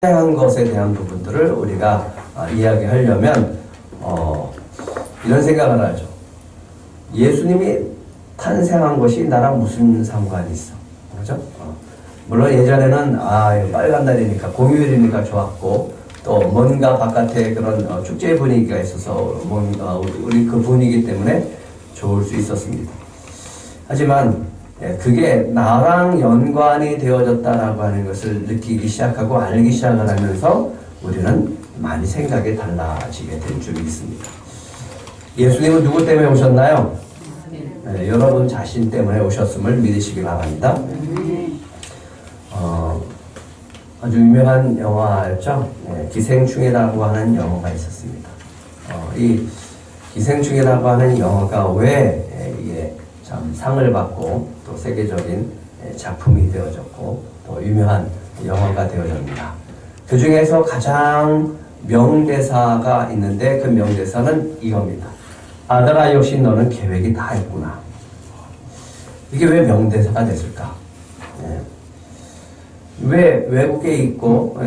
다양한 것에 대한 부분들을 우리가 이야기하려면 이런 생각을 하죠. 예수님이 탄생한 것이 나랑 무슨 상관이 있어? 그렇죠? 물론 예전에는 빨간 날이니까 공휴일이니까 좋았고 또 뭔가 바깥에 그런 축제 분위기가 있어서 뭔가 우리 그 분위기 때문에 좋을 수 있었습니다. 하지만 그게 나랑 연관이 되어졌다라고 하는 것을 느끼기 시작하고 알기 시작을 하면서 우리는 많이 생각이 달라지게 될 줄이 있습니다. 예수님은 누구 때문에 오셨나요? 네, 여러분 자신 때문에 오셨음을 믿으시기 바랍니다. 아주 유명한 영화였죠. 기생충이라고 하는 영화가 있었습니다. 이 기생충이라고 하는 영화가 왜 이게 참 상을 받고 또 세계적인 작품이 되어졌고 또 유명한 영화가 되어졌습니다. 그 중에서 가장 명대사가 있는데 그 명대사는 이겁니다. 아들아 역시 너는 계획이 다 있구나. 이게 왜 명대사가 됐을까? 왜 외국에 있고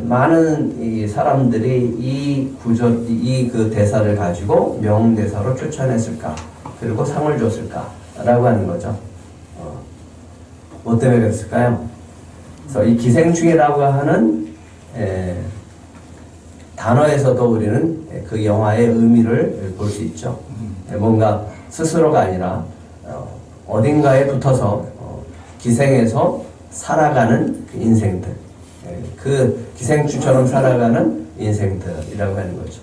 많은 이 사람들이 이 그 대사를 가지고 명대사로 추천했을까? 그리고 상을 줬을까라고 하는 거죠. 뭐 때문에 그랬을까요? 그래서 이 기생충이라고 하는 단어에서도 우리는 그 영화의 의미를 볼 수 있죠. 뭔가 스스로가 아니라 어딘가에 붙어서 기생해서 살아가는 그 인생들, 그 기생충처럼 살아가는 인생들이라고 하는 거죠.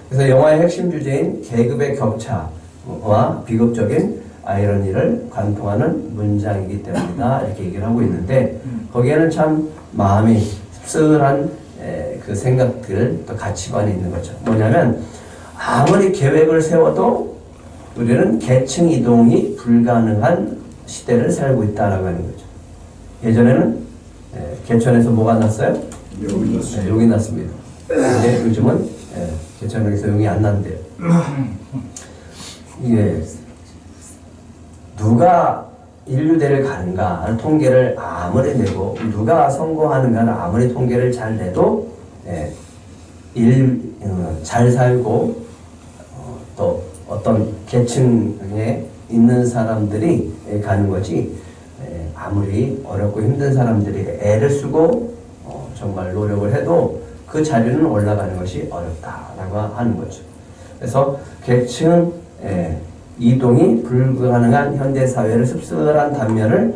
그래서 영화의 핵심 주제인 계급의 격차와 비극적인 아이러니를 관통하는 문장이기 때문이다 이렇게 얘기를 하고 있는데 거기에는 참 마음이 씁쓸한 그 생각들 또 가치관이 있는 거죠. 뭐냐면 아무리 계획을 세워도 우리는 계층 이동이 불가능한 시대를 살고 있다라고 하는 거죠. 예전에는 개천에서 뭐가 났어요? 용이 났습니다. 근데 요즘은 개천에서 용이 안 난대요. 이게 누가 인류대를 가는가 하는 통계를 아무리 내고 누가 성공하는가를 아무리 통계를 잘 내도 잘 살고 또 어떤 계층에 있는 사람들이 가는 거지 아무리 어렵고 힘든 사람들이 애를 쓰고 정말 노력을 해도 그 자리는 올라가는 것이 어렵다라고 하는 거죠. 그래서 계층 이동이 불가능한 현대사회를 씁쓸한 단면을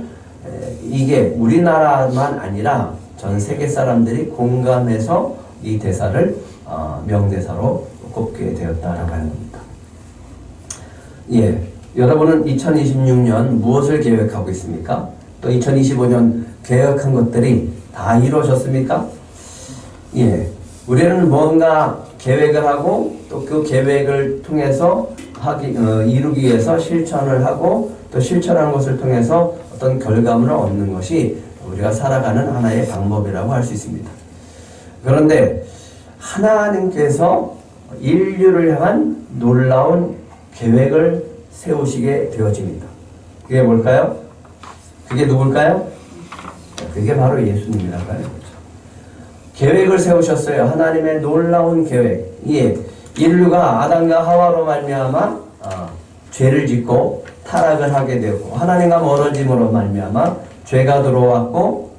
이게 우리나라만 아니라 전 세계 사람들이 공감해서 이 대사를 명대사로 꼽게 되었다라고 하는 겁니다. 여러분은 2026년 무엇을 계획하고 있습니까? 또 2025년 계획한 것들이 다 이루어졌습니까? 우리는 뭔가 계획을 하고 또 그 계획을 통해서 이루기 위해서 실천을 하고 또 실천한 것을 통해서 어떤 결과물을 얻는 것이 우리가 살아가는 하나의 방법이라고 할 수 있습니다. 그런데 하나님께서 인류를 향한 놀라운 계획을 세우시게 되어집니다. 그게 뭘까요? 그게 누굴까요? 그게 바로 예수님이라고 하는 거죠. 계획을 세우셨어요. 하나님의 놀라운 계획. 인류가 아담과 하와로 말미암아 죄를 짓고 타락을 하게 되었고 하나님과 멀어짐으로 말미암아 죄가 들어왔고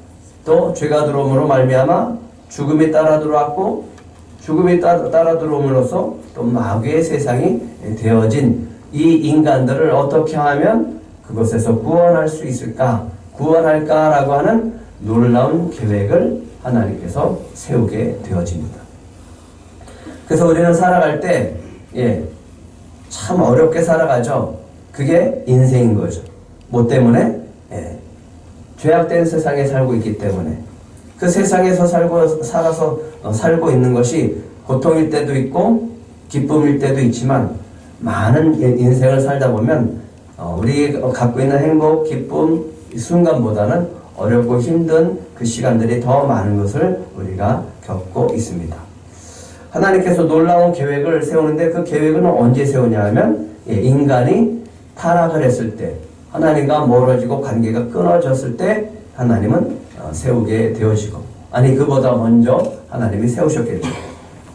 또 죄가 들어옴으로 말미암아 죽음이 따라 들어왔고 죽음이 따라 들어옴으로써 또 마귀의 세상이 되어진 이 인간들을 어떻게 하면 그것에서 구원할 수 있을까? 구원할까라고 하는 놀라운 계획을 하나님께서 세우게 되어집니다. 그래서 우리는 살아갈 때 참 어렵게 살아가죠. 그게 인생인 거죠. 뭐 때문에? 죄악된 세상에 살고 있기 때문에 그 세상에서 살고 있는 것이 고통일 때도 있고 기쁨일 때도 있지만 많은 인생을 살다 보면 우리 갖고 있는 행복, 기쁨 이 순간보다는 어렵고 힘든 그 시간들이 더 많은 것을 우리가 겪고 있습니다. 하나님께서 놀라운 계획을 세우는데 그 계획은 언제 세우냐 하면 인간이 타락을 했을 때 하나님과 멀어지고 관계가 끊어졌을 때 하나님은 세우게 되어지고 아니 그보다 먼저 하나님이 세우셨겠죠.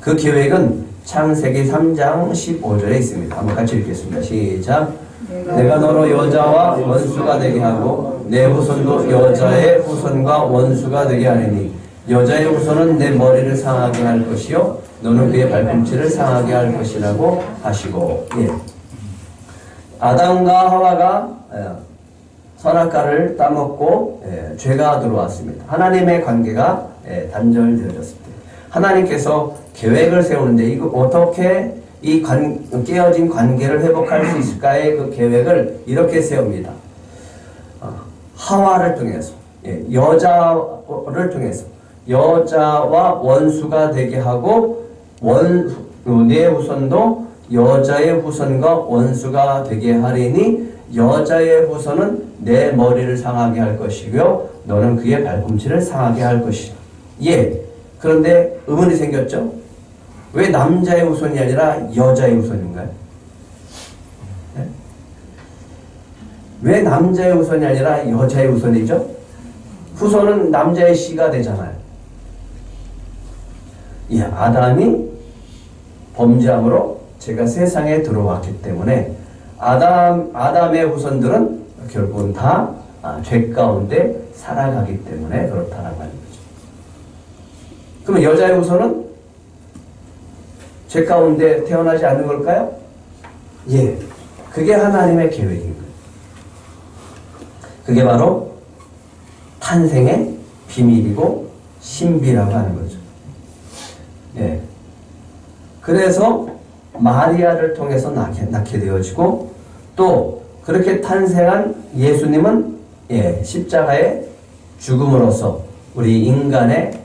그 계획은 창세기 3장 15절에 있습니다. 한번 같이 읽겠습니다. 시작. 내가 너로 여자와 원수가 되게 하고 내 후손도 여자의 후손과 원수가 되게 하리니 여자의 후손은 내 머리를 상하게 할 것이요 너는 그의 발꿈치를 상하게 할 것이라고 하시고. 예. 아담과 하와가 선악과를 따먹고 죄가 들어왔습니다. 하나님의 관계가 단절되어졌습니다. 하나님께서 계획을 세우는데 이거 어떻게 이 깨어진 관계를 회복할 수 있을까의 그 계획을 이렇게 세웁니다. 하와를 통해서, 여자를 통해서 여자와 원수가 되게 하고 내 후손도 여자의 후손과 원수가 되게 하리니 여자의 후손은 내 머리를 상하게 할 것이고요 너는 그의 발꿈치를 상하게 할 것이다. 예. 그런데 의문이 생겼죠? 왜 남자의 후손이 아니라 여자의 후손인가요? 네? 왜 남자의 후손이 아니라 여자의 후손이죠? 후손은 남자의 씨가 되잖아요. 예, 아담이 범죄함으로 제가 세상에 들어왔기 때문에 아담의 후손들은 결국은 다 죄 가운데 살아가기 때문에 그렇다라고 하는 거죠. 그러면 여자의 후손은 죄 가운데 태어나지 않는 걸까요? 예, 그게 하나님의 계획인 거예요. 그게 바로 탄생의 비밀이고 신비라고 하는 거죠. 예, 그래서 마리아를 통해서 낳게 되어지고 또 그렇게 탄생한 예수님은 십자가의 죽음으로써 우리 인간의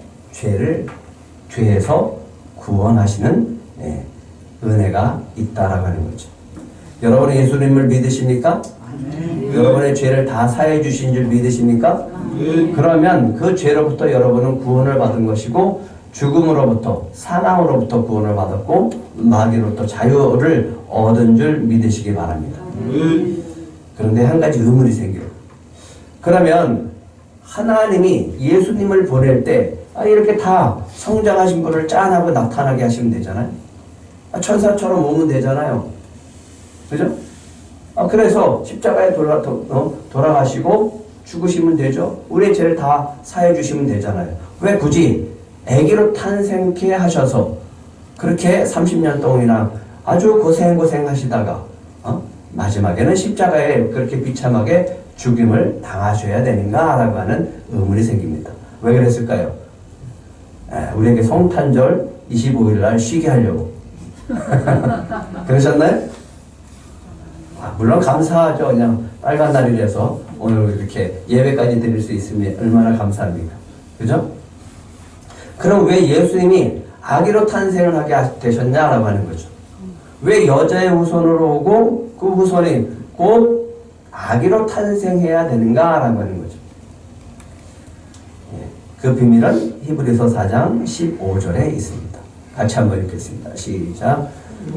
죄에서 구원하시는 은혜가 있다라고 하는 거죠. 여러분은 예수님을 믿으십니까? 여러분의 죄를 다 사해 주신 줄 믿으십니까? 그러면 그 죄로부터 여러분은 구원을 받은 것이고 죽음으로부터 사망으로부터 구원을 받았고 마귀로부터 자유를 얻은 줄 믿으시기 바랍니다. 그런데 한 가지 의문이 생겨요. 그러면 하나님이 예수님을 보낼 때 이렇게 다 성장하신 분을 짠하고 나타나게 하시면 되잖아요. 천사처럼 오면 되잖아요. 그죠? 그래서 십자가에 돌아가시고 죽으시면 되죠. 우리의 죄를 다 사해 주시면 되잖아요. 왜 굳이 아기로 탄생케 하셔서 그렇게 30년 동안이나 아주 고생하시다가 마지막에는 십자가에 그렇게 비참하게 죽임을 당하셔야 되는가라고 하는 의문이 생깁니다. 왜 그랬을까요? 우리에게 성탄절 25일 날 쉬게 하려고. 그러셨나요? 물론 감사하죠. 그냥 빨간 날이라서 오늘 이렇게 예배까지 드릴 수 있으면 얼마나 감사합니까? 그죠? 그럼 왜 예수님이 아기로 탄생을 하게 되셨냐라고 하는 거죠. 왜 여자의 후손으로 오고 그 후손이 곧 아기로 탄생해야 되는가라고 하는 거죠. 그 비밀은 히브리서 4장 15절에 있습니다. 같이 한번 읽겠습니다. 시작.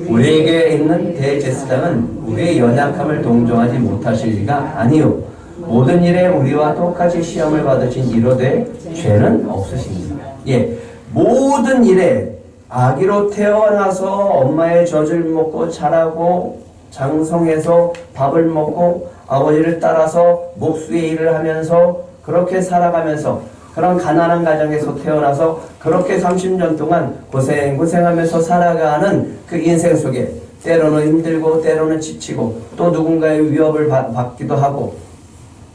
우리에게 있는 대제사장은 우리의 연약함을 동정하지 못하실 리가 아니요 모든 일에 우리와 똑같이 시험을 받으신 이로되 죄는 없으십니다. 예, 모든 일에 아기로 태어나서 엄마의 젖을 먹고 자라고 장성해서 밥을 먹고 아버지를 따라서 목수의 일을 하면서 그렇게 살아가면서 그런 가난한 가정에서 태어나서 그렇게 30년 동안 고생하면서 살아가는 그 인생 속에 때로는 힘들고 때로는 지치고 또 누군가의 위협을 받기도 하고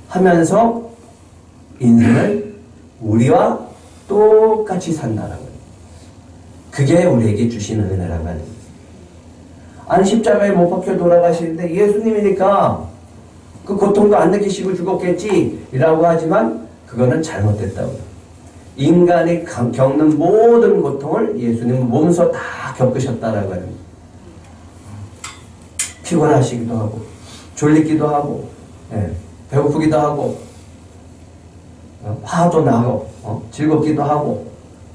하면서 인생을 우리와 똑같이 산다는 거예요. 그게 우리에게 주시는 은혜라고 하는 거예요. 아니 십자가에 못 박혀 돌아가시는데 예수님이니까 그 고통도 안 느끼시고 죽었겠지 라고 하지만 그거는 잘못됐다고. 인간이 겪는 모든 고통을 예수님은 몸소 다 겪으셨다라고 하는 거예요. 피곤하시기도 하고 졸리기도 하고 배고프기도 하고 화도 나고 즐겁기도 하고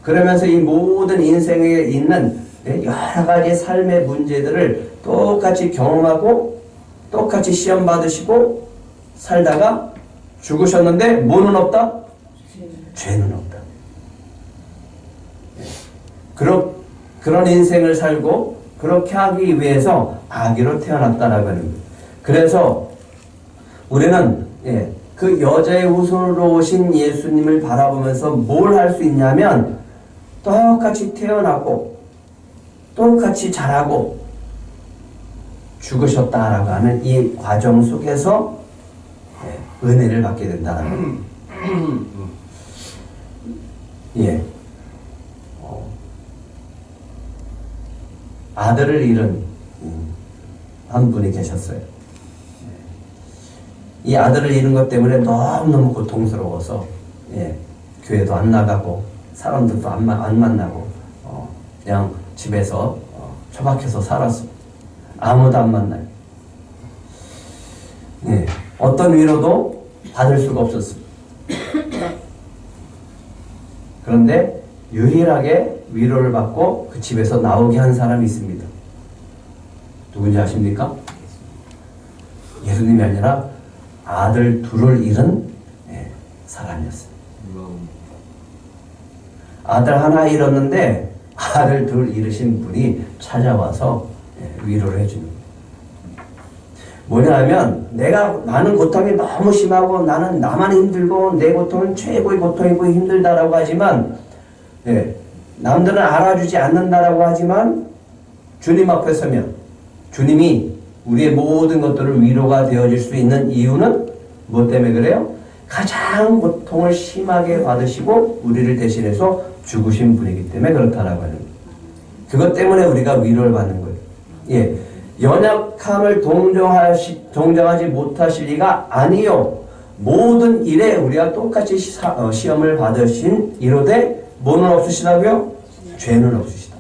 그러면서 이 모든 인생에 있는 여러 가지 삶의 문제들을 똑같이 경험하고 똑같이 시험 받으시고 살다가 죽으셨는데 뭐는 없다? 죄는 없다. 그런 인생을 살고 그렇게 하기 위해서 아기로 태어났다라고 하는 거예요. 그래서 우리는 그 여자의 후손으로 오신 예수님을 바라보면서 뭘 할 수 있냐면 똑같이 태어나고 똑같이 자라고 죽으셨다라고 하는 이 과정 속에서 은혜를 받게 된다는 거예요. 예. 아들을 잃은 한 분이 계셨어요. 이 아들을 잃은 것 때문에 너무너무 고통스러워서 교회도 안 나가고 사람들도 안 만나고 그냥 집에서 처박혀서 살았습니다. 아무도 안 만나요. 어떤 위로도 받을 수가 없었습니다. 그런데 유일하게 위로를 받고 그 집에서 나오게 한 사람이 있습니다. 누군지 아십니까? 예수님이 아니라 아들 둘을 잃은 사람이었어요. 아들 하나 잃었는데 아들 둘 잃으신 분이 찾아와서 위로를 해주는 거예요. 뭐냐면 나는 고통이 너무 심하고 나는 나만 힘들고 내 고통은 최고의 고통이고 힘들다라고 하지만 남들은 알아주지 않는다라고 하지만 주님 앞에 서면 주님이 우리의 모든 것들을 위로가 되어질 수 있는 이유는 무엇 때문에 그래요? 가장 고통을 심하게 받으시고 우리를 대신해서 죽으신 분이기 때문에 그렇다라고 하는 거예요. 그것 때문에 우리가 위로를 받는 거예요. 연약함을 동정하지 못하실 리가 아니요. 모든 일에 우리가 똑같이 시험을 받으신 이로되 뭐는 없으시다고요? 죄는 없으시다.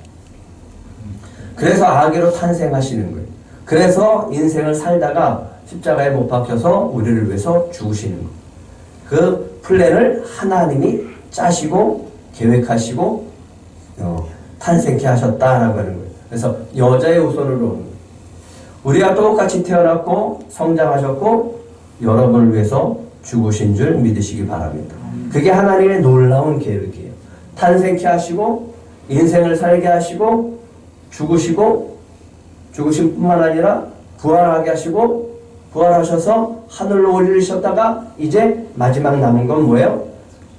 그래서 아기로 탄생하시는 거예요. 그래서 인생을 살다가 십자가에 못 박혀서 우리를 위해서 죽으시는 거예요. 그 플랜을 하나님이 짜시고 계획하시고 탄생케 하셨다라고 하는 거예요. 그래서 여자의 후손으로 우리가 똑같이 태어났고 성장하셨고 여러분을 위해서 죽으신 줄 믿으시기 바랍니다. 그게 하나님의 놀라운 계획이에요. 탄생케 하시고 인생을 살게 하시고 죽으시고 죽으신 뿐만 아니라 부활하게 하시고 부활하셔서 하늘로 올리셨다가 이제 마지막 남은 건 뭐예요?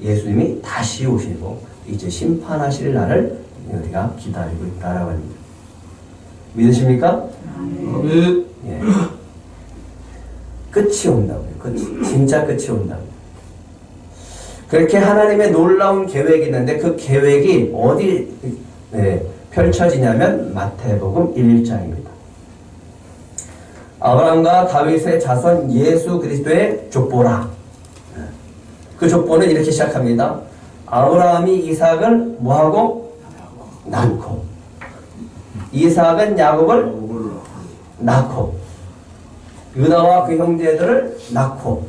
예수님이 다시 오시고 이제 심판하실 날을 우리가 기다리고 있다라고 합니다. 믿으십니까? 예. 끝이 온다고요. 끝이. 진짜 끝이 온다고요. 그렇게 하나님의 놀라운 계획이 있는데 그 계획이 어디 펼쳐지냐면 마태복음 1장입니다. 아브라함과 다윗의 자손 예수 그리스도의 족보라. 그 족보는 이렇게 시작합니다. 아브라함이 이삭을 뭐하고? 낳고 이삭은 야곱을 낳고 유다와 그 형제들을 낳고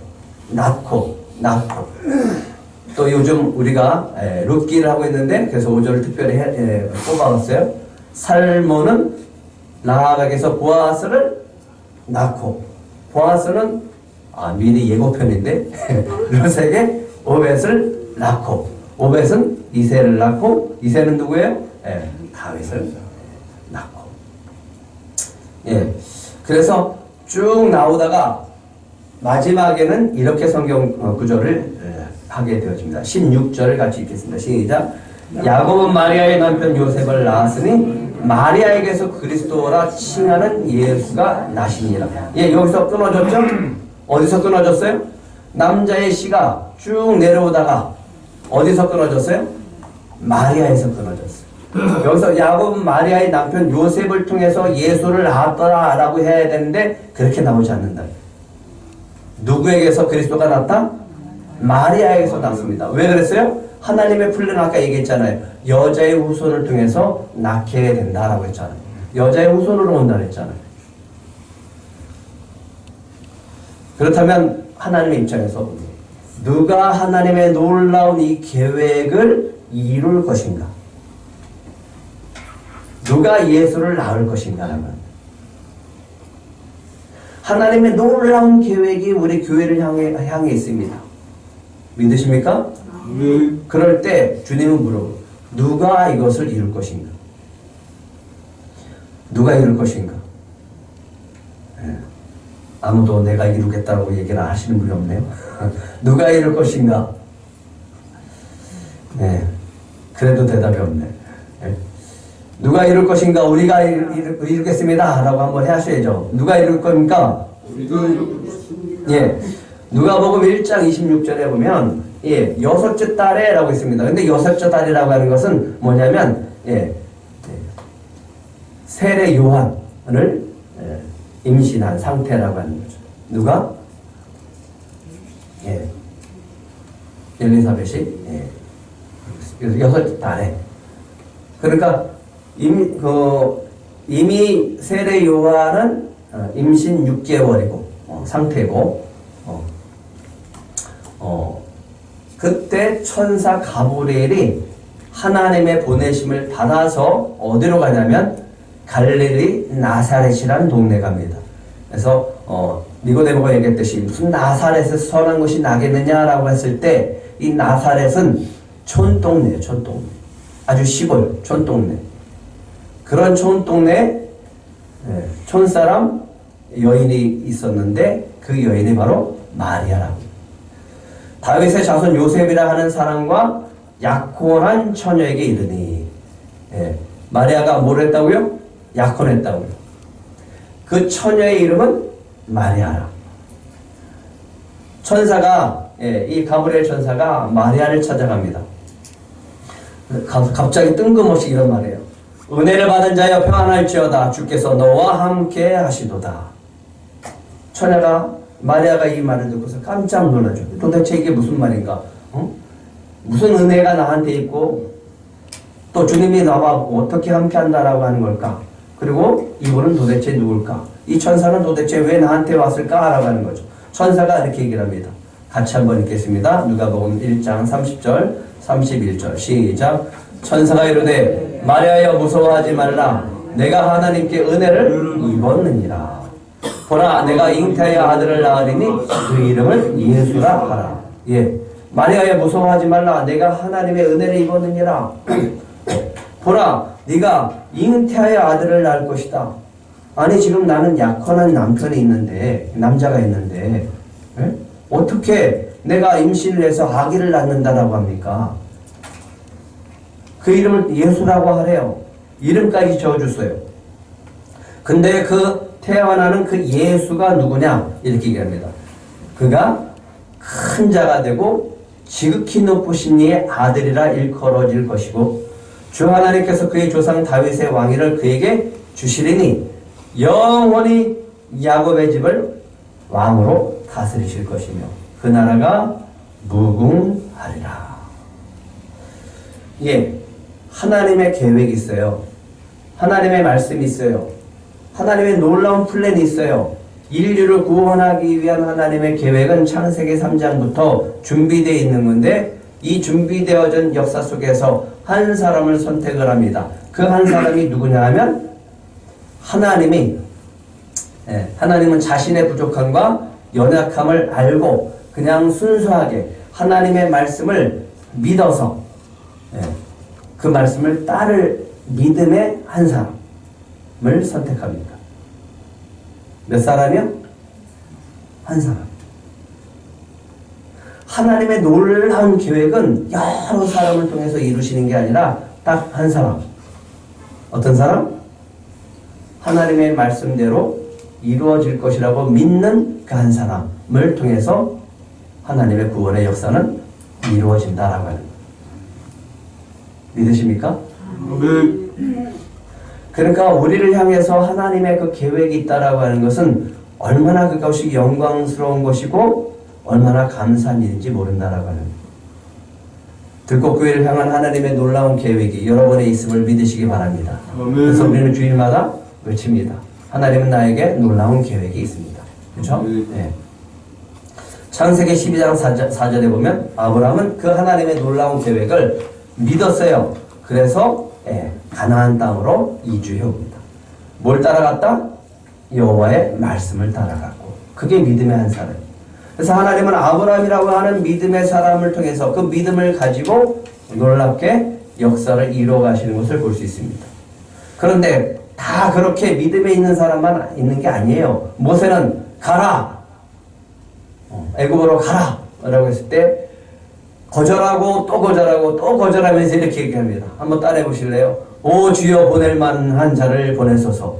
또 요즘 우리가 룻기를 하고 있는데 그래서 5절을 특별히 뽑아봤어요. 살모는 라합에게서 보아스를 낳고 보아스는 미리 예고편인데 룻에게 오벳을 낳고 오벳은 이새를 낳고 이새는 누구예요? 다윗을 낳고 그래서 쭉 나오다가 마지막에는 이렇게 성경 구절을 하게 되어집니다. 16절을 같이 읽겠습니다. 시작. 야곱은 마리아의 남편 요셉을 낳았으니 마리아에게서 그리스도라 칭하는 예수가 나시니라. 여기서 끊어졌죠? 어디서 끊어졌어요? 남자의 씨가 쭉 내려오다가 어디서 끊어졌어요? 마리아에서 끊어졌어요. 여기서 야곱은 마리아의 남편 요셉을 통해서 예수를 낳았더라라고 해야 되는데 그렇게 나오지 않는다. 누구에게서 그리스도가 났다? 마리아에게서 났습니다. 왜 그랬어요? 하나님의 플랜 아까 얘기했잖아요. 여자의 후손을 통해서 낳게 된다라고 했잖아요. 여자의 후손으로 온다 그랬잖아요. 그렇다면 하나님의 입장에서 누가 하나님의 놀라운 이 계획을 이룰 것인가? 누가 예수를 낳을 것인가라면 하나님의 놀라운 계획이 우리 교회를 향해 있습니다. 믿으십니까? 그럴 때 주님은 물어요. 누가 이것을 이룰 것인가? 누가 이룰 것인가? 예. 아무도 내가 이루겠다고 얘기를 하시는 분이 없네요. 누가 이룰 것인가? 예. 그래도 대답이 없네. 예. 누가 이룰 것인가? 우리가 이루겠습니다. 라고 한번 하셔야죠. 누가 이룰 겁니까? 예. 누가복음 1장 26절에 보면 예, 여섯째 달에 라고 있습니다. 근데 여섯째 달이라고 하는 것은 뭐냐면 세례 요한을 임신한 상태라고 하는 거죠. 누가? 예. 엘리사벳이 여섯째 달에. 그러니까 이미 세례 요한은 임신 6개월이고 상태고 그때 천사 가브리엘이 하나님의 보내심을 받아서 어디로 가냐면 갈릴리 나사렛이라는 동네 갑니다. 그래서 니고데모가 얘기했듯이 무슨 나사렛에서 선한 것이 나겠느냐라고 했을 때 이 나사렛은 촌동네예요. 촌동네. 아주 시골 촌동네. 그런 촌동네에 촌사람 여인이 있었는데 그 여인이 바로 마리아라고. 다윗의 자손 요셉이라 하는 사람과 약혼한 처녀에게 이르니 마리아가 뭘 했다고요? 약혼했다고요. 그 처녀의 이름은 마리아라. 천사가 이 가브리엘 천사가 마리아를 찾아갑니다. 갑자기 뜬금없이 이런 말이에요. 은혜를 받은 자여 평안할지어다. 주께서 너와 함께 하시도다. 처녀가 마리아가 이 말을 듣고서 깜짝 놀라죠. 도대체 이게 무슨 말인가? 무슨 은혜가 나한테 있고 또 주님이 나와 어떻게 함께 한다라고 하는 걸까? 그리고 이분은 도대체 누굴까? 이 천사는 도대체 왜 나한테 왔을까? 라고 하는 거죠. 천사가 이렇게 얘기를 합니다. 같이 한번 읽겠습니다. 누가복음 1장 30절 31절 시작. 천사가 이르되 마리아여 무서워하지 말라. 내가 하나님께 은혜를 입었느니라. 보라 내가 잉태하여 아들을 낳으리니 그 이름을 예수라 하라. 예, 마리아여 무서워하지 말라. 내가 하나님의 은혜를 입었느니라. 보라 네가 잉태하여 아들을 낳을 것이다. 아니 지금 나는 약혼한 남편이 있는데 남자가 있는데 어떻게 내가 임신을 해서 아기를 낳는다라고 합니까? 그 이름을 예수라고 하래요. 이름까지 지어줬어요. 근데 그 태어나는 그 예수가 누구냐? 이렇게 얘기합니다. 그가 큰 자가 되고 지극히 높으신 이의 아들이라 일컬어질 것이고 주 하나님께서 그의 조상 다윗의 왕위를 그에게 주시리니 영원히 야곱의 집을 왕으로 다스리실 것이며 그 나라가 무궁하리라. 예, 하나님의 계획이 있어요. 하나님의 말씀이 있어요. 하나님의 놀라운 플랜이 있어요. 인류를 구원하기 위한 하나님의 계획은 창세기 3장부터 준비되어 있는 건데 이 준비되어진 역사 속에서 한 사람을 선택을 합니다. 그 한 사람이 누구냐 하면 하나님은 자신의 부족함과 연약함을 알고 그냥 순수하게 하나님의 말씀을 믿어서 그 말씀을 따를 믿음의 한 사람을 선택합니다. 몇 사람이요? 한 사람. 하나님의 놀라운 계획은 여러 사람을 통해서 이루시는 게 아니라 딱 한 사람. 어떤 사람? 하나님의 말씀대로 이루어질 것이라고 믿는 그 한 사람을 통해서 하나님의 구원의 역사는 이루어진다라고 하는 거예요. 믿으십니까? 그러니까 우리를 향해서 하나님의 그 계획이 있다라고 하는 것은 얼마나 그것이 영광스러운 것이고 얼마나 감사한 일인지 모른다라고 하는 거예요. 들꽃교회를 향한 하나님의 놀라운 계획이 여러분의 있음을 믿으시기 바랍니다. 그래서 우리는 주일마다 외칩니다. 하나님은 나에게 놀라운 계획이 있습니다. 그렇죠? 네. 창세기 12장 4절에 보면 아브라함은 그 하나님의 놀라운 계획을 믿었어요. 그래서 가나안 땅으로 이주해 옵니다. 뭘 따라갔다? 여호와의 말씀을 따라갔고 그게 믿음의 한 사람. 그래서 하나님은 아브라함이라고 하는 믿음의 사람을 통해서 그 믿음을 가지고 놀랍게 역사를 이루어 가시는 것을 볼 수 있습니다. 그런데 다 그렇게 믿음에 있는 사람만 있는 게 아니에요. 모세는 가라! 애굽으로 가라! 라고 했을 때 거절하고 또 거절하고 또 거절하면서 이렇게 얘기합니다. 한번 따라해 보실래요? 오 주여 보낼 만한 자를 보내소서.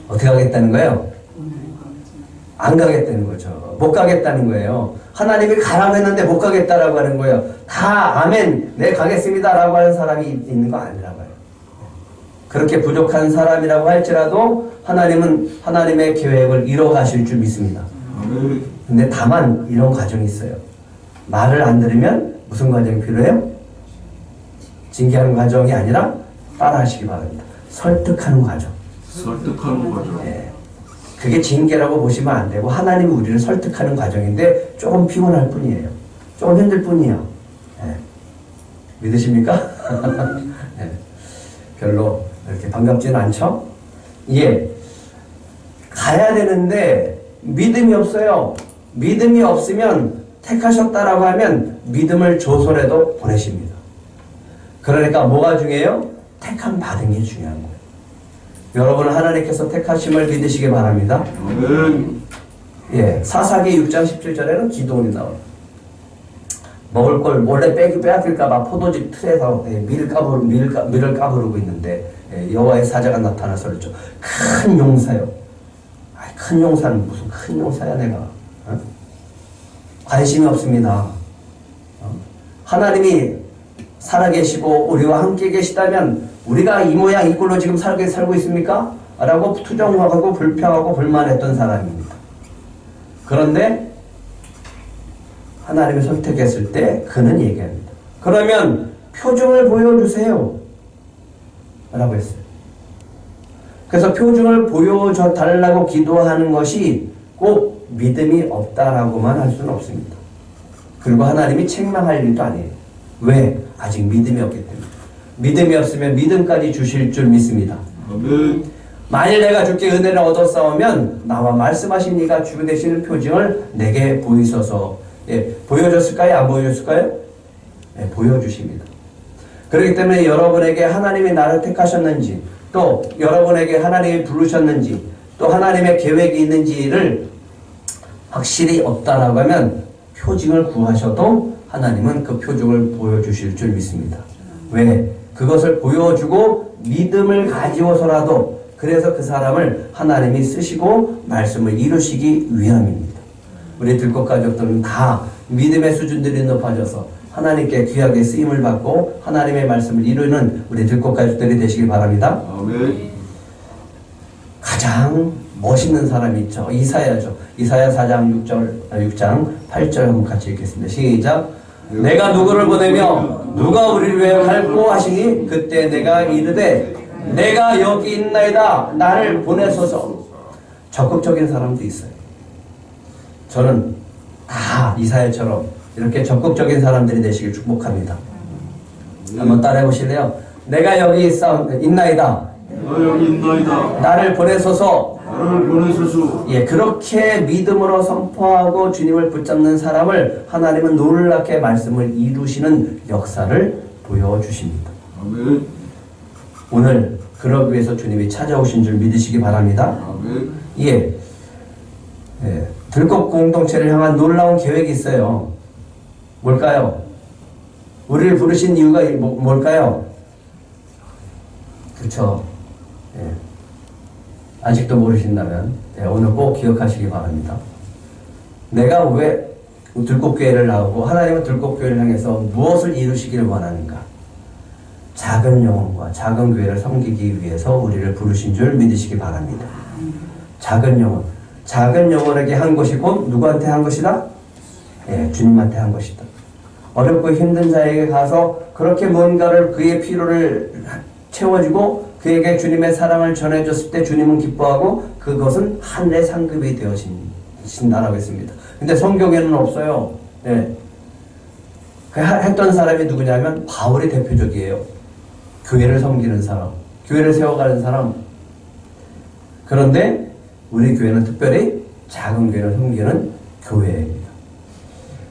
어떻게 하겠다는 거예요? 안 가겠다는 거죠. 못 가겠다는 거예요. 하나님이 가라고 했는데 못 가겠다라고 하는 거예요. 다 아멘 네 가겠습니다 라고 하는 사람이 있는 거 아니라고요. 그렇게 부족한 사람이라고 할지라도 하나님은 하나님의 계획을 이뤄 가실 줄 믿습니다. 근데 다만 이런 과정이 있어요. 말을 안 들으면 무슨 과정이 필요해요? 징계하는 과정이 아니라 따라 하시기 바랍니다. 설득하는 과정. 설득하는 과정. 네. 그게 징계라고 보시면 안 되고 하나님이 우리를 설득하는 과정인데 조금 피곤할 뿐이에요. 조금 힘들 뿐이에요. 네. 믿으십니까? 네. 별로 이렇게 반갑지는 않죠? 예. 가야 되는데 믿음이 없어요. 믿음이 없으면 택하셨다라고 하면 믿음을 조선해도 보내십니다. 그러니까 뭐가 중요해요? 택함 받은 게 중요한 거예요. 여러분은 하나님께서 택하심을 믿으시기 바랍니다. 아멘. 예, 사사기 6장 17절에는 기도원이 나와요. 먹을 걸 몰래 빼앗길까봐 포도즙 틀에서 밀을 까부르고 있는데 여호와의 사자가 나타나서 그랬죠. 큰 용사요. 큰 용사는 무슨 큰 용사야 내가. 어? 관심이 없습니다. 하나님이 살아계시고 우리와 함께 계시다면 우리가 이 모양 이 꼴로 지금 살고 있습니까? 라고 투정하고 불평하고 불만했던 사람입니다. 그런데 하나님이 선택했을 때 그는 얘기합니다. 그러면 표징을 보여주세요 라고 했어요. 그래서 표징을 보여달라고 기도하는 것이 꼭 믿음이 없다라고만 할 수는 없습니다. 그리고 하나님이 책망할 일도 아니에요. 왜? 아직 믿음이 없기 때문에. 믿음이 없으면 믿음까지 주실 줄 믿습니다. 아멘. 만일 내가 주께 은혜를 얻었사오면 나와 말씀하신 이가 주 되시는 표징을 내게 보이소서. 예, 보여줬을까요? 안 보여줬을까요? 예, 보여주십니다. 그렇기 때문에 여러분에게 하나님이 나를 택하셨는지 또 여러분에게 하나님이 부르셨는지 또 하나님의 계획이 있는지를 확실히 없다라고 하면 표징을 구하셔도 하나님은 그 표징을 보여주실 줄 믿습니다. 왜? 그것을 보여주고 믿음을 가지고서라도 그래서 그 사람을 하나님이 쓰시고 말씀을 이루시기 위함입니다. 우리 들꽃 가족들은 다 믿음의 수준들이 높아져서 하나님께 귀하게 쓰임을 받고 하나님의 말씀을 이루는 우리 들꽃 가족들이 되시길 바랍니다. 아멘. 가장 멋있는 사람이 있죠. 이사야죠. 이사야 4장 6장 8절 한번 같이 읽겠습니다. 시작. 내가 누구를 보내며 누가 우리를 위하여 갈고 하시니 그때 내가 이르되 내가 여기 있나이다 나를 보내소서. 적극적인 사람도 있어요. 저는 다 이사야처럼 이렇게 적극적인 사람들이 되시길 축복합니다. 한번 따라해 보실래요? 내가 여기 있나이다. 내가 여기 있나이다. 나를 보내소서. 나를 보내소서. 예, 그렇게 믿음으로 선포하고 주님을 붙잡는 사람을 하나님은 놀랍게 말씀을 이루시는 역사를 보여주십니다. 아멘. 오늘 그러기 위해서 주님이 찾아오신 줄 믿으시기 바랍니다. 아멘. 예, 들꽃 공동체를 향한 놀라운 계획이 있어요. 뭘까요? 우리를 부르신 이유가 뭘까요? 그렇죠. 예. 아직도 모르신다면 오늘 꼭 기억하시기 바랍니다. 내가 왜 들꽃교회를 나오고 하나님은 들꽃교회를 향해서 무엇을 이루시기를 원하는가? 작은 영혼과 작은 교회를 섬기기 위해서 우리를 부르신 줄 믿으시기 바랍니다. 작은 영혼. 작은 영혼에게 한 것이 곧 누구한테 한 것이다? 예, 주님한테 한 것이다. 어렵고 힘든 자에게 가서 그렇게 뭔가를 그의 필요를 채워주고 그에게 주님의 사랑을 전해줬을 때 주님은 기뻐하고 그것은 하늘의 상급이 되어진다라고 했습니다. 근데 성경에는 없어요. 네. 했던 사람이 누구냐면 바울이 대표적이에요. 교회를 섬기는 사람, 교회를 세워가는 사람. 그런데 우리 교회는 특별히 작은 교회를 섬기는 교회입니다.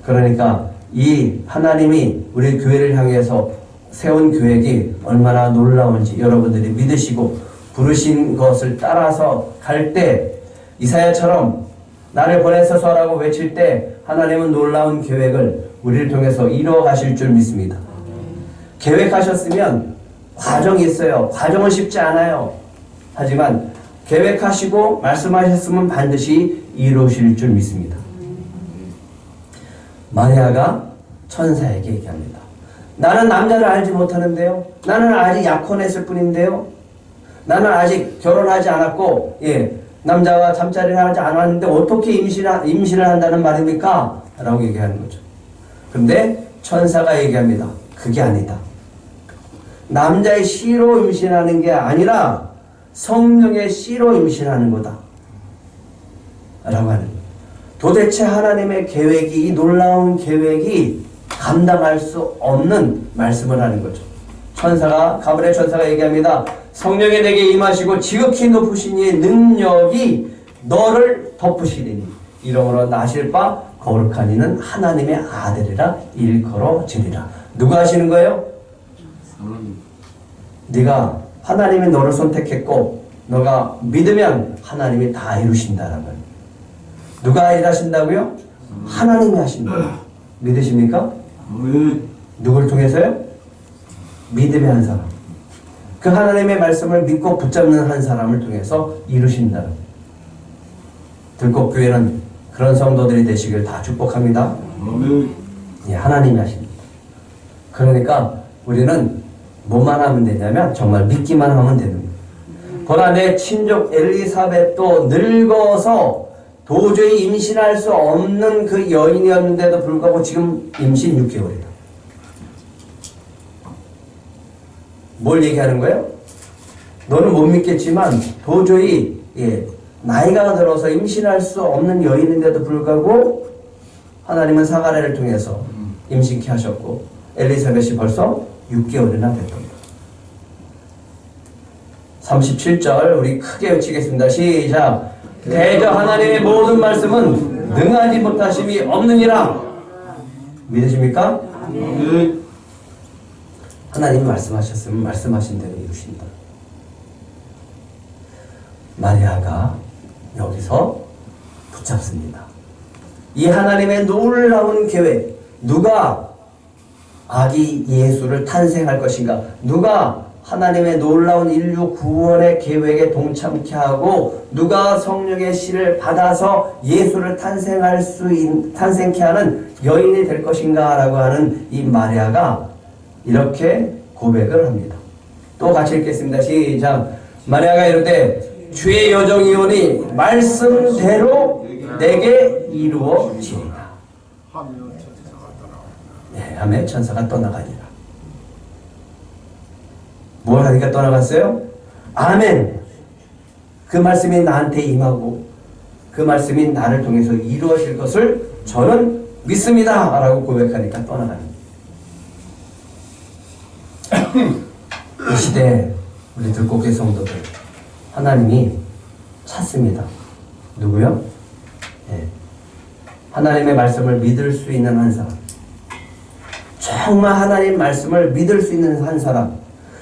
그러니까 이 하나님이 우리 교회를 향해서 세운 계획이 얼마나 놀라운지 여러분들이 믿으시고 부르신 것을 따라서 갈 때 이사야처럼 나를 보내소서라고 외칠 때 하나님은 놀라운 계획을 우리를 통해서 이루어 가실 줄 믿습니다. 계획하셨으면 과정이 있어요. 과정은 쉽지 않아요. 하지만 계획하시고 말씀하셨으면 반드시 이루실 줄 믿습니다. 마리아가 천사에게 얘기합니다. 나는 남자를 알지 못하는데요. 나는 아직 약혼했을 뿐인데요. 나는 아직 결혼하지 않았고 남자와 잠자리를 하지 않았는데 어떻게 임신을 한다는 말입니까? 라고 얘기하는 거죠. 그런데 천사가 얘기합니다. 그게 아니다. 남자의 씨로 임신하는 게 아니라 성령의 씨로 임신하는 거다. 라고 하는 거예요. 도대체 하나님의 계획이, 이 놀라운 계획이 감당할 수 없는 말씀을 하는 거죠. 가브리엘 천사가 얘기합니다. 성령이 내게 임하시고 지극히 높으신 이의 능력이 너를 덮으시리니 이러므로 나실 바 거룩한 이는 하나님의 아들이라 일컬어지리라. 누가 하시는 거예요? 네가 하나님이 너를 선택했고 너가 믿으면 하나님이 다 이루신다라는 거예요. 누가 일하신다고요? 하나님이 하신다. 믿으십니까? 누굴 통해서요? 믿음의 한 사람. 그 하나님의 말씀을 믿고 붙잡는 한 사람을 통해서 이루신다. 들꽃교회는 그런 성도들이 되시길 다 축복합니다. 하나님이 하십니다. 그러니까 우리는 뭐만 하면 되냐면 정말 믿기만 하면 되는 거예요. 보라 내 친족 엘리사벳도 늙어서 도저히 임신할 수 없는 그 여인이었는데도 불구하고 지금 임신 6개월이다. 뭘 얘기하는 거예요? 너는 못 믿겠지만 도저히 나이가 들어서 임신할 수 없는 여인인데도 불구하고 하나님은 사가랴를 통해서 임신케 하셨고 엘리사벳이 벌써 6개월이나 됐답니다. 37절 우리 크게 외치겠습니다. 시작. 대저 하나님의 모든 말씀은 능하지 못하심이 없느니라. 믿으십니까? 하나님이 말씀하셨으면 말씀하신 대로 이루신다. 마리아가 여기서 붙잡습니다. 이 하나님의 놀라운 계획, 누가 아기 예수를 탄생할 것인가, 누가 하나님의 놀라운 인류 구원의 계획에 동참케 하고 누가 성령의 씨를 받아서 예수를 탄생케 하는 여인이 될 것인가 라고 하는 이 마리아가 이렇게 고백을 합니다. 또 같이 읽겠습니다. 시작. 마리아가 이르되 주의 여정이오니 말씀대로 내게 이루어지리라. 하며 천사가 떠나가니라. 뭘 하니까 떠나갔어요? 아멘. 그 말씀이 나한테 임하고 그 말씀이 나를 통해서 이루어질 것을 저는 믿습니다. 라고 고백하니까 떠나갑니다. 이 시대에 우리 들꽃교회 성도들 하나님이 찾습니다. 누구요? 하나님의 말씀을 믿을 수 있는 한 사람, 정말 하나님 말씀을 믿을 수 있는 한 사람,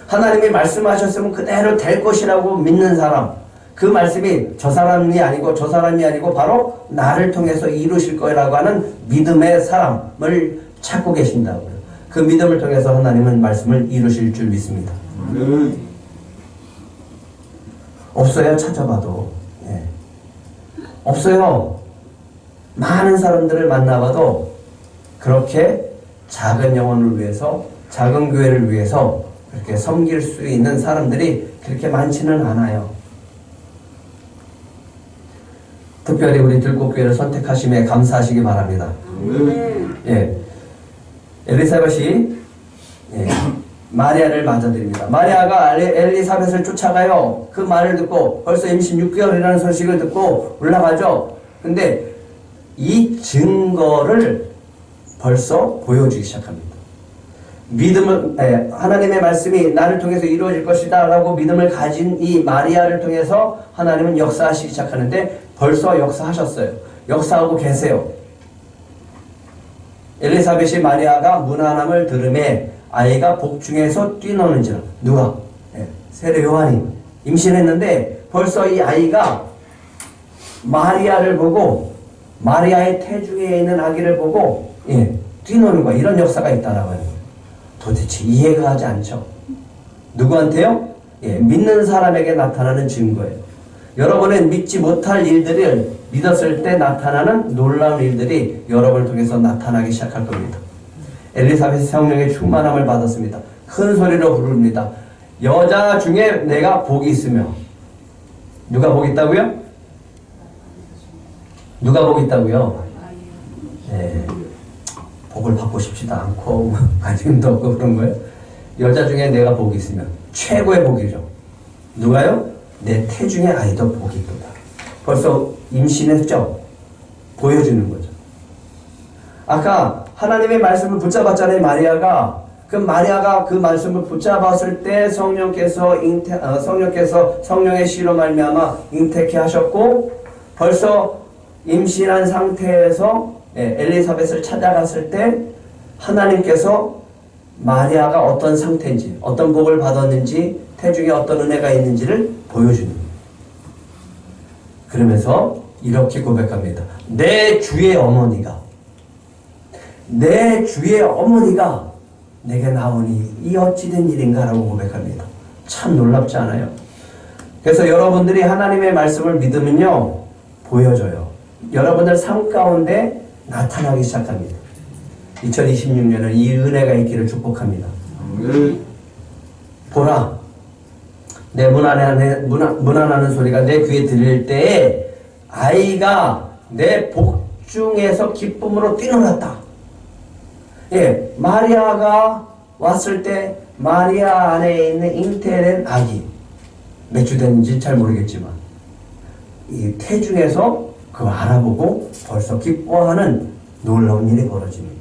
하나님이 말씀하셨으면 그대로 될 것이라고 믿는 사람, 그 말씀이 저 사람이 아니고 바로 나를 통해서 이루실 거라고 하는 믿음의 사람을 찾고 계신다고요. 그 믿음을 통해서 하나님은 말씀을 이루실 줄 믿습니다. 없어요. 찾아봐도. 없어요. 많은 사람들을 만나봐도 그렇게 작은 영혼을 위해서, 작은 교회를 위해서 그렇게 섬길 수 있는 사람들이 그렇게 많지는 않아요. 특별히 우리 들꽃교회를 선택하심에 감사하시기 바랍니다. 엘리사벳이 마리아를 맞아들입니다. 마리아가 엘리사벳을 쫓아가요. 그 말을 듣고 벌써 임신 6개월이라는 소식을 듣고 올라가죠. 근데 이 증거를 벌써 보여주기 시작합니다. 믿음을, 하나님의 말씀이 나를 통해서 이루어질 것이다 라고 믿음을 가진 이 마리아를 통해서 하나님은 역사하시기 시작하는데 벌써 역사하셨어요. 역사하고 계세요. 엘리사벳이 마리아가 문안함을 들음에 아이가 복중에서 뛰노는지라. 누가? 세례 요한이 임신했는데 벌써 이 아이가 마리아를 보고 마리아의 태중에 있는 아기를 보고 뛰노는 거야. 이런 역사가 있다라고 하는 거예요. 도대체 이해가 가지 않죠. 누구한테요? 믿는 사람에게 나타나는 증거예요. 여러분은 믿지 못할 일들을 믿었을 때 나타나는 놀라운 일들이 여러분을 통해서 나타나기 시작할 겁니다. 엘리사벳이 성령의 충만함을 받았습니다. 큰 소리로 부릅니다. 여자 중에 내가 복이 있으며. 누가 복 있다고요? 누가 복 있다고요? 복을 받고 싶지도 않고 관심도 없고 그런 거예요. 여자 중에 내가 복이 있으며 최고의 복이죠. 누가요? 내 태중의 아이도 복이 있도다. 벌써 임신했죠? 보여주는 거죠. 아까 하나님의 말씀을 붙잡았잖아요. 마리아가 그 말씀을 붙잡았을 때 성령께서 성령의 시로 말미암아 잉태케 하셨고, 벌써 임신한 상태에서 엘리사벳을 찾아갔을 때 하나님께서 마리아가 어떤 상태인지, 어떤 복을 받았는지, 태중에 어떤 은혜가 있는지를 보여주는 거예요. 그러면서 이렇게 고백합니다. 내 주의 어머니가 내게 나오니 이 어찌된 일인가라고 고백합니다. 참 놀랍지 않아요? 그래서 여러분들이 하나님의 말씀을 믿으면요, 보여져요. 여러분들 삶 가운데 나타나기 시작합니다. 2026년은 이 은혜가 있기를 축복합니다. 보라, 내 문안하는 소리가 내 귀에 들릴 때에 아이가 내 복중에서 기쁨으로 뛰놀았다. 마리아가 왔을 때 마리아 안에 있는 잉태된 아기, 몇 주 됐는지 잘 모르겠지만 이 태중에서 그거 알아보고 벌써 기뻐하는 놀라운 일이 벌어집니다.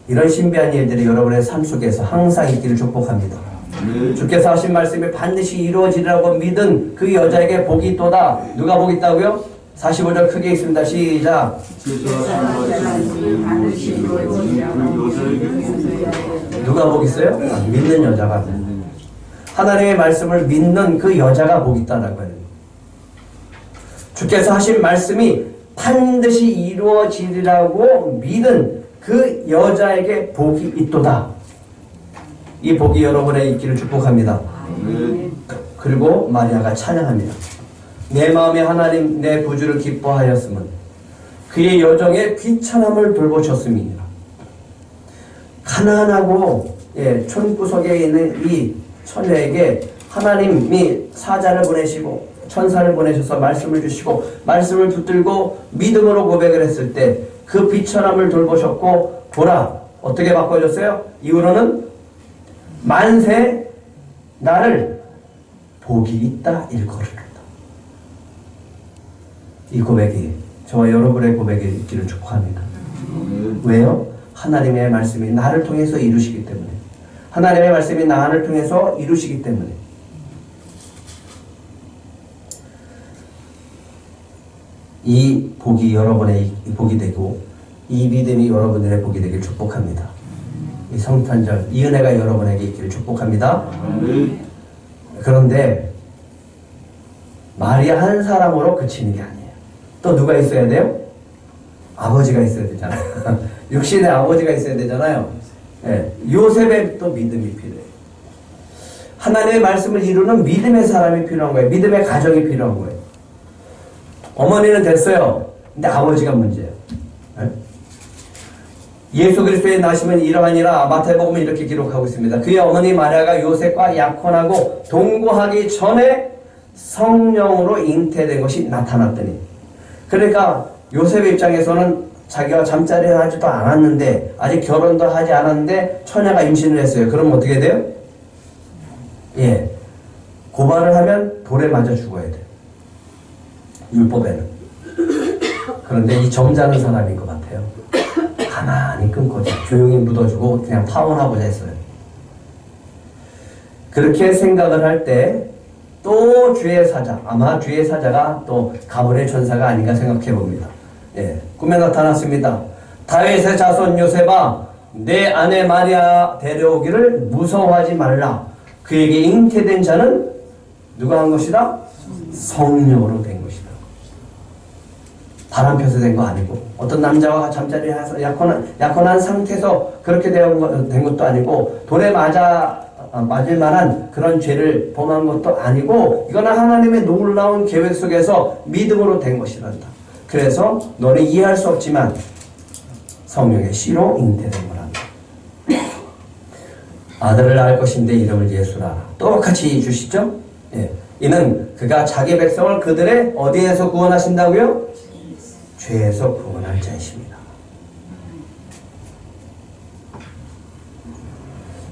이런 신비한 일들이 여러분의 삶 속에서 항상 있기를 축복합니다. 주께서 하신 말씀이 반드시 이루어지리라고 믿은 그 여자에게 복이 있도다. 누가 복이 있다고요? 45절 크게 읽습니다. 시작. 누가 복 있어요? 믿는 여자가. 하나님의 말씀을 믿는 그 여자가 복 있다라고 해요. 주께서 하신 말씀이 반드시 이루어지리라고 믿은 그 여자에게 복이 있도다. 이 복이 여러분의 있기를 축복합니다. 그리고 마리아가 찬양합니다. 내 마음에 하나님 내 구주를 기뻐하였음은 그의 여정에 귀천함을 돌보셨음이니라. 가난하고 촌구석에 있는 이 처녀에게 하나님이 사자를 보내시고 천사를 보내셔서 말씀을 주시고 말씀을 붙들고 믿음으로 고백을 했을 때 그 비천함을 돌보셨고, 보라 어떻게 바꿔줬어요? 이후로는 만세 나를 복이 있다 일거리로다. 이 고백이 저와 여러분의 고백이 있기를 축복합니다. 왜요? 하나님의 말씀이 나를 통해서 이루시기 때문에, 하나님의 말씀이 나를 통해서 이루시기 때문에. 이 복이 여러분의 복이 되고 이 믿음이 여러분들의 복이 되길 축복합니다. 이 성탄절 이 은혜가 여러분에게 있기를 축복합니다. 그런데 마리아 한 사람으로 그치는 게 아니에요. 또 누가 있어야 돼요? 아버지가 있어야 되잖아요. 육신의 아버지가 있어야 되잖아요. 요셉의 또 믿음이 필요해요. 하나님의 말씀을 이루는 믿음의 사람이 필요한 거예요. 믿음의 가정이 필요한 거예요. 어머니는 됐어요. 근데 아버지가 문제예요. 예수 그리스도의 나심은 이러하니라. 마태복음은 이렇게 기록하고 있습니다. 그의 어머니 마리아가 요셉과 약혼하고 동거하기 전에 성령으로 잉태된 것이 나타났더니, 그러니까 요셉의 입장에서는 자기가 잠자리를 하지도 않았는데, 아직 결혼도 하지 않았는데 처녀가 임신을 했어요. 그럼 어떻게 돼요? 고발을 하면 돌에 맞아 죽어야 돼요. 율법에는. 그런데 이 점잖은 사람인 것 같아요. 가만히 끊고 조용히 묻어주고 그냥 파혼하고자 했어요. 그렇게 생각을 할 때 또 주의 사자, 아마 주의 사자가 또 가브리엘 천사가 아닌가 생각해 봅니다. 꿈에 나타났습니다. 다윗의 자손 요셉아, 내 아내 마리아 데려오기를 무서워하지 말라. 그에게 잉태된 자는 누가 한 것이다? 성령으로 된 것이다. 바람 펴서 된 거 아니고, 어떤 남자와 잠자리를 해서 약혼한 상태에서 그렇게 된 것도 아니고, 돌에 맞을 만한 그런 죄를 범한 것도 아니고, 이거는 하나님의 놀라운 계획 속에서 믿음으로 된 것이란다. 그래서 너는 이해할 수 없지만 성령의 씨로 잉태된 거란다. 아들을 낳을 것인데 이름을 예수라. 똑같이 주시죠? 예. 이는 그가 자기 백성을 그들의 어디에서 구원하신다고요? 죄에서 구원할 자이십니다.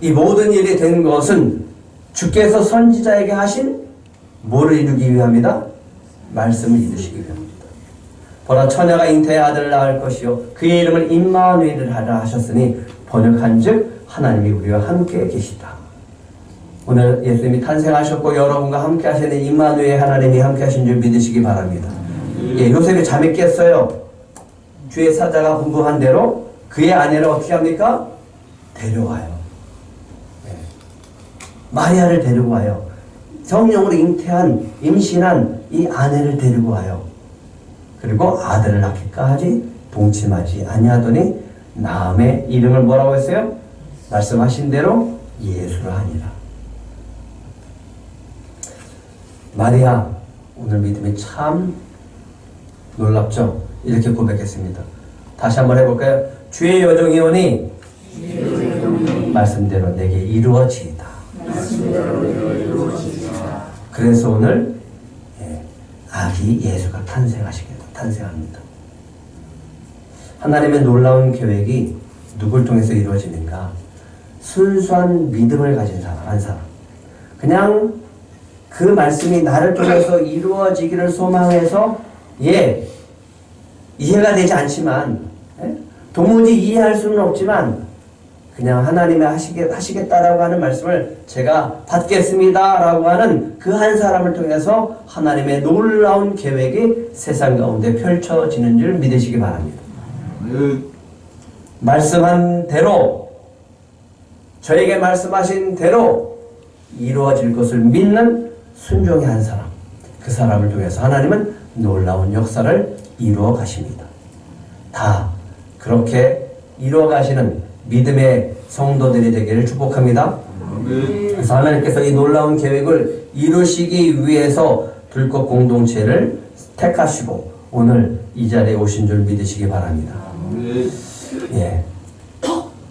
이 모든 일이 된 것은 주께서 선지자에게 하신 뭐를 이루기 위함이다? 말씀을 이루시기 위함입니다. 보라, 처녀가 잉태의 아들을 낳을 것이요 그의 이름을 임마누엘을 하라 하셨으니 번역한즉 하나님이 우리와 함께 계시다. 오늘 예수님이 탄생하셨고 여러분과 함께 하시는 임마누엘 하나님이 함께 하신 줄 믿으시기 바랍니다. 예, 요셉이 잠이 깼어요. 주의 사자가 분부한 대로 그의 아내를 어떻게 합니까? 데려와요. 예. 마리아를 데리고 와요. 성령으로 임신한 이 아내를 데리고 와요. 그리고 아들을 낳기까지 동침하지 아니하더니 나음의 이름을 뭐라고 했어요? 말씀하신 대로 예수라 하니라. 마리아, 오늘 믿음이 참 놀랍죠? 이렇게 고백했습니다. 다시 한번 해볼까요? 주의 여종이오니 말씀대로 내게 이루어지이다. 그래서 오늘 아기 예수가 탄생합니다. 하나님의 놀라운 계획이 누굴 통해서 이루어지는가? 순수한 믿음을 가진 사람, 한 사람. 그냥 그 말씀이 나를 통해서 이루어지기를 소망해서 이해가 되지 않지만 도무지 이해할 수는 없지만 그냥 하나님이 하시겠다라고 하는 말씀을 제가 받겠습니다라고 하는 그 한 사람을 통해서 하나님의 놀라운 계획이 세상 가운데 펼쳐지는 줄 믿으시기 바랍니다. 말씀한 대로, 저에게 말씀하신 대로 이루어질 것을 믿는 순종의 한 사람, 그 사람을 통해서 하나님은 놀라운 역사를 이루어 가십니다. 다 그렇게 이루어 가시는 믿음의 성도들이 되기를 축복합니다. 그래서 하나님께서 이 놀라운 계획을 이루시기 위해서 불꽃 공동체를 택하시고 오늘 이 자리에 오신 줄 믿으시기 바랍니다.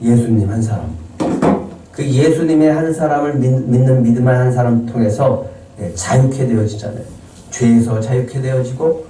예수님 한 사람, 그 예수님의 한 사람을 믿는 믿음의 한 사람 통해서 자유케 되어지잖아요. 죄에서 자유케 되어지고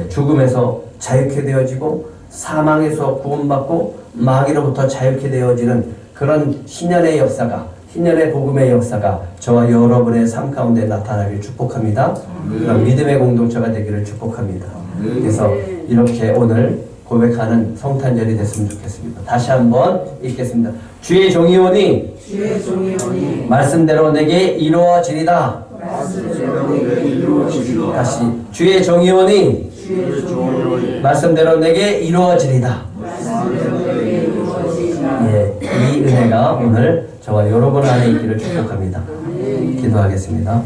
죽음에서 자유케 되어지고 사망에서 구원받고 마귀로부터 자유케 되어지는 그런 신년의 역사가, 신년의 복음의 역사가 저와 여러분의 삶 가운데 나타나길 축복합니다. 그런 믿음의 공동체가 되기를 축복합니다. 그래서 이렇게 오늘 고백하는 성탄절이 됐으면 좋겠습니다. 다시 한번 읽겠습니다. 주의 종이오니 말씀대로 내게 이루어지리다. 다시 주의 종이오니 말씀대로 내게 이루어지리다. 이 은혜가 오늘 저와 여러분 안에 있기를 축복합니다. 기도하겠습니다.